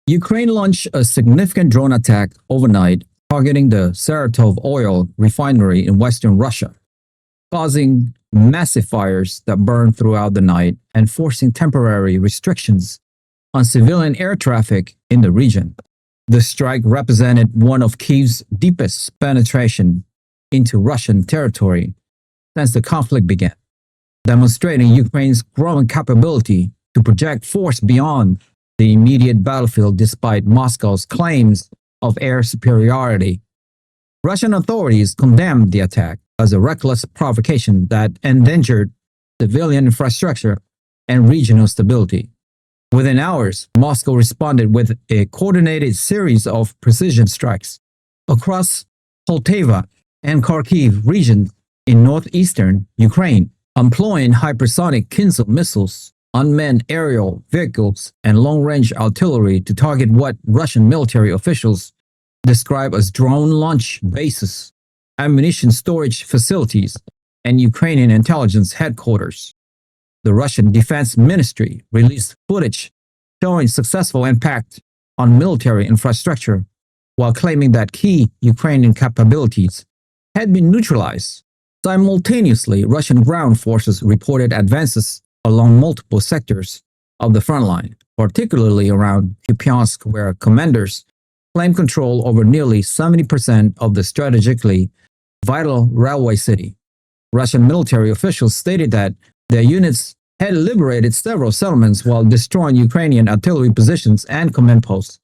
Ukraine launched a significant drone attack overnight targeting the Saratov oil refinery in western Russia, causing massive fires that burned throughout the night and forcing temporary restrictions on civilian air traffic in the region. The strike represented one of Kyiv's deepest penetration into Russian territory since the conflict began, demonstrating Ukraine's growing capability to project force beyond the immediate battlefield despite Moscow's claims of air superiority. Russian authorities condemned the attack as a reckless provocation that endangered civilian infrastructure and regional stability. Within hours, Moscow responded with a coordinated series of precision strikes across Poltava and Kharkiv regions in northeastern Ukraine, employing hypersonic Kinzhal missiles, unmanned aerial vehicles, and long-range artillery to target what Russian military officials describe as drone launch bases, ammunition storage facilities, and Ukrainian intelligence headquarters. The Russian Defense Ministry released footage showing successful impact on military infrastructure, while claiming that key Ukrainian capabilities had been neutralized. Simultaneously, Russian ground forces reported advances along multiple sectors of the front line, particularly around Kupyansk, where commanders claim control over nearly 70% of the strategically vital railway city. Russian military officials stated that their units had liberated several settlements while destroying Ukrainian artillery positions and command posts,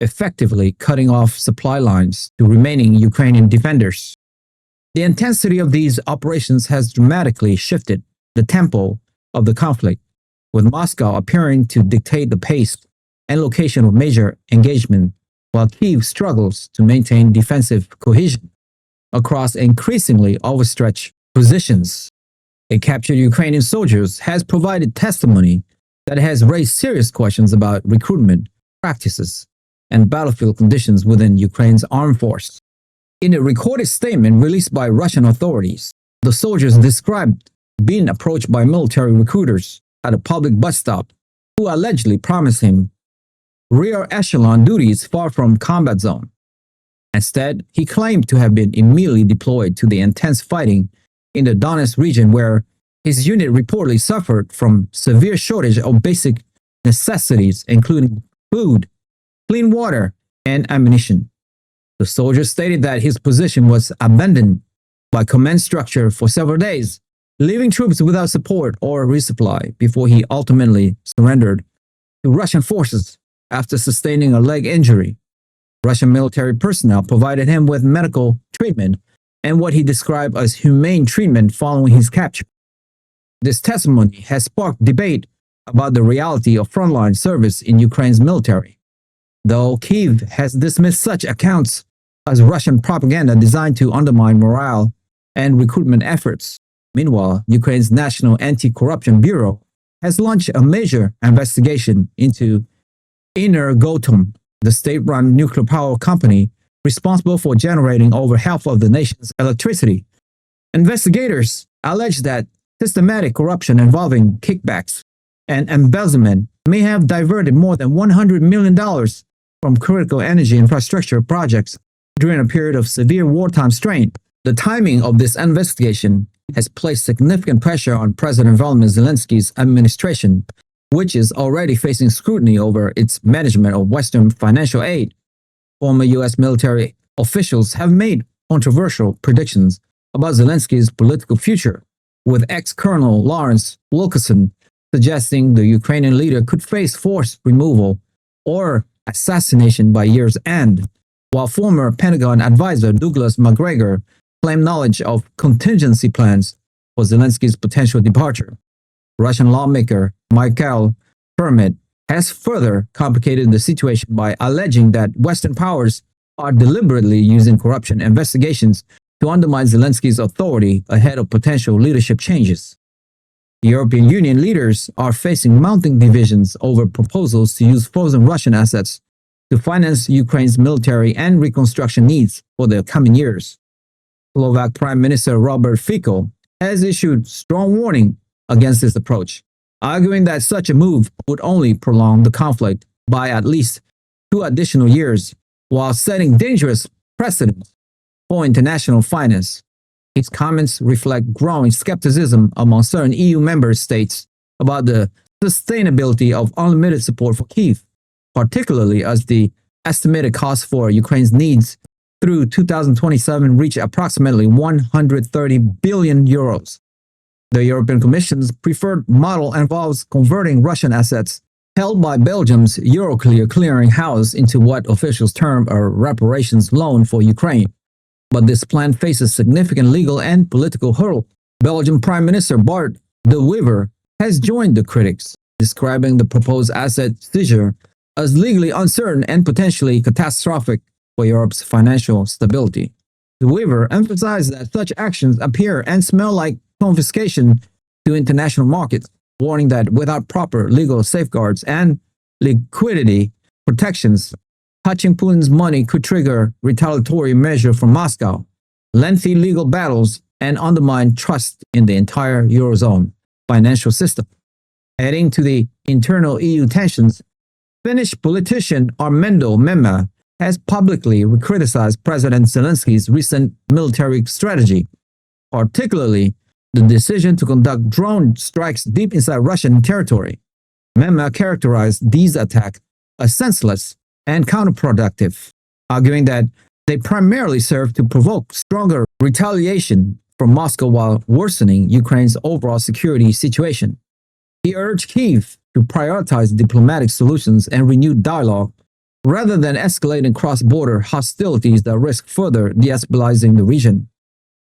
effectively cutting off supply lines to remaining Ukrainian defenders. The intensity of these operations has dramatically shifted the tempo of the conflict, with Moscow appearing to dictate the pace and location of major engagement, while Kyiv struggles to maintain defensive cohesion across increasingly overstretched positions. A captured Ukrainian soldiers has provided testimony that has raised serious questions about recruitment practices and battlefield conditions within Ukraine's armed force. In a recorded statement released by Russian authorities, the soldiers described being approached by military recruiters at a public bus stop who allegedly promised him rear echelon duties far from combat zone. Instead, he claimed to have been immediately deployed to the intense fighting in the Donetsk region, where his unit reportedly suffered from severe shortage of basic necessities, including food, clean water, and ammunition. The soldier stated that his position was abandoned by command structure for several days, leaving troops without support or resupply before he ultimately surrendered to Russian forces after sustaining a leg injury. Russian military personnel provided him with medical treatment and what he described as humane treatment following his capture. This testimony has sparked debate about the reality of frontline service in Ukraine's military, though Kyiv has dismissed such accounts as Russian propaganda designed to undermine morale and recruitment efforts. Meanwhile, Ukraine's National Anti-Corruption Bureau has launched a major investigation into Energoatom, the state-run nuclear power company responsible for generating over half of the nation's electricity. Investigators allege that systematic corruption involving kickbacks and embezzlement may have diverted more than $100 million from critical energy infrastructure projects during a period of severe wartime strain. The timing of this investigation has placed significant pressure on President Volodymyr Zelensky's administration, which is already facing scrutiny over its management of Western financial aid. Former U.S. military officials have made controversial predictions about Zelensky's political future, with ex-Colonel Lawrence Wilkerson suggesting the Ukrainian leader could face forced removal or assassination by year's end, while former Pentagon advisor Douglas Macgregor claimed knowledge of contingency plans for Zelensky's potential departure. Russian lawmaker Mikhail Permit has further complicated the situation by alleging that Western powers are deliberately using corruption investigations to undermine Zelensky's authority ahead of potential leadership changes. The European Union leaders are facing mounting divisions over proposals to use frozen Russian assets to finance Ukraine's military and reconstruction needs for the coming years. Slovak Prime Minister Robert Fico has issued strong warning against this approach, arguing that such a move would only prolong the conflict by at least 2 additional years while setting dangerous precedents for international finance. His comments reflect growing skepticism among certain EU member states about the sustainability of unlimited support for Kyiv, particularly as the estimated cost for Ukraine's needs through 2027 reach approximately 130 billion euros. The European Commission's preferred model involves converting Russian assets held by Belgium's Euroclear clearinghouse into what officials term a reparations loan for Ukraine. But this plan faces significant legal and political hurdle. Belgian Prime Minister Bart de Wever has joined the critics, describing the proposed asset seizure as legally uncertain and potentially catastrophic for Europe's financial stability. De Wever emphasized that such actions appear and smell like confiscation to international markets, warning that without proper legal safeguards and liquidity protections, touching Putin's money could trigger retaliatory measures from Moscow, lengthy legal battles, and undermine trust in the entire Eurozone financial system. Adding to the internal EU tensions, Finnish politician Armando Memma has publicly criticized President Zelensky's recent military strategy, particularly the decision to conduct drone strikes deep inside Russian territory. Memma characterized these attacks as senseless and counterproductive, arguing that they primarily serve to provoke stronger retaliation from Moscow while worsening Ukraine's overall security situation. He urged Kyiv to prioritize diplomatic solutions and renewed dialogue rather than escalating cross-border hostilities that risk further destabilizing the region.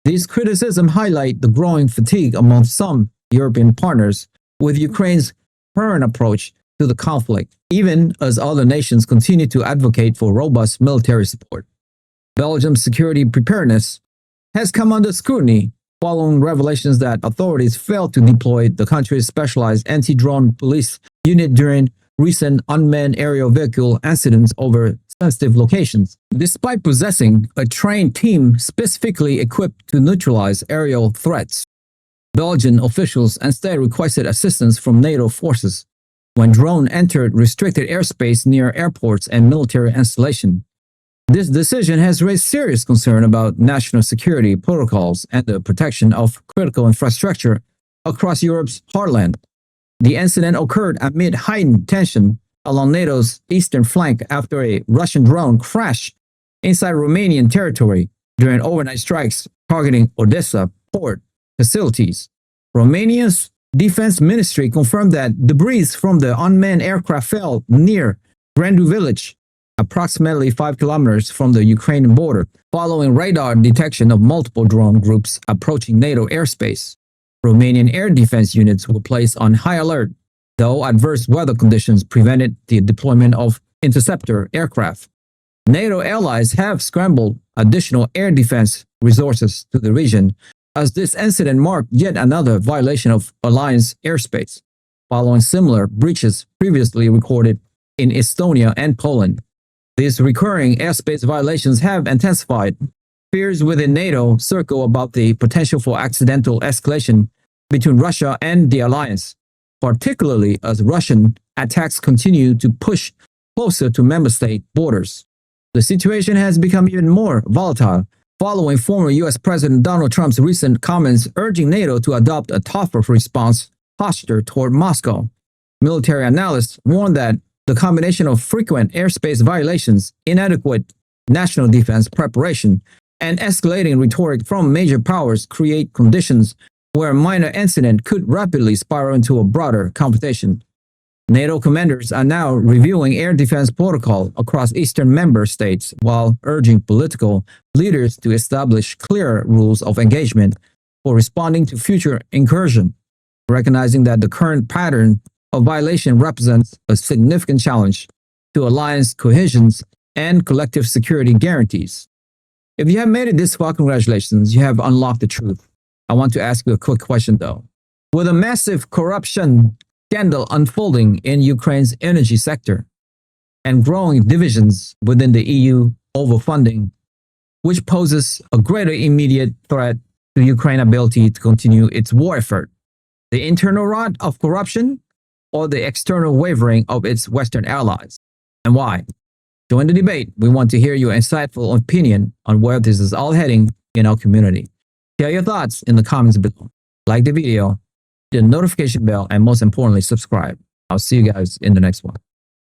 These criticisms highlight the growing fatigue among some European partners with Ukraine's current approach to the conflict, even as other nations continue to advocate for robust military support. Belgium's security preparedness has come under scrutiny following revelations that authorities failed to deploy the country's specialized anti-drone police unit during recent unmanned aerial vehicle incidents over sensitive locations. Despite possessing a trained team specifically equipped to neutralize aerial threats, Belgian officials instead requested assistance from Nato forces when drones entered restricted airspace near airports and military installations. This decision has raised serious concern about national security protocols and the protection of critical infrastructure across Europe's heartland. The incident occurred amid heightened tension along NATO's eastern flank after a Russian drone crashed inside Romanian territory during overnight strikes targeting Odessa port facilities. Romania's defense ministry confirmed that debris from the unmanned aircraft fell near Grandu village, approximately 5 kilometers from the Ukrainian border, following radar detection of multiple drone groups approaching NATO airspace. Romanian air defense units were placed on high alert, though adverse weather conditions prevented the deployment of interceptor aircraft. NATO allies have scrambled additional air defense resources to the region, as this incident marked yet another violation of alliance airspace, following similar breaches previously recorded in Estonia and Poland. These recurring airspace violations have intensified fears within NATO circle about the potential for accidental escalation between Russia and the alliance, particularly as Russian attacks continue to push closer to member state borders. The situation has become even more volatile following former U.S. President Donald Trump's recent comments urging NATO to adopt a tougher response posture toward Moscow. Military analysts warn that the combination of frequent airspace violations, inadequate national defense preparation, and escalating rhetoric from major powers create conditions where a minor incident could rapidly spiral into a broader confrontation. NATO commanders are now reviewing air defense protocol across eastern member states while urging political leaders to establish clear rules of engagement for responding to future incursion, recognizing that the current pattern of violation represents a significant challenge to alliance cohesion and collective security guarantees. If you have made it this far, congratulations, you have unlocked the truth. I want to ask you a quick question though. With a massive corruption scandal unfolding in Ukraine's energy sector and growing divisions within the EU over funding, which poses a greater immediate threat to Ukraine's ability to continue its war effort, the internal rot of corruption or the external wavering of its Western allies, and why? Join the debate. We want to hear your insightful opinion on where this is all heading in our community. Share your thoughts in the comments below. Like the video, hit the notification bell, and most importantly, subscribe. I'll see you guys in the next one.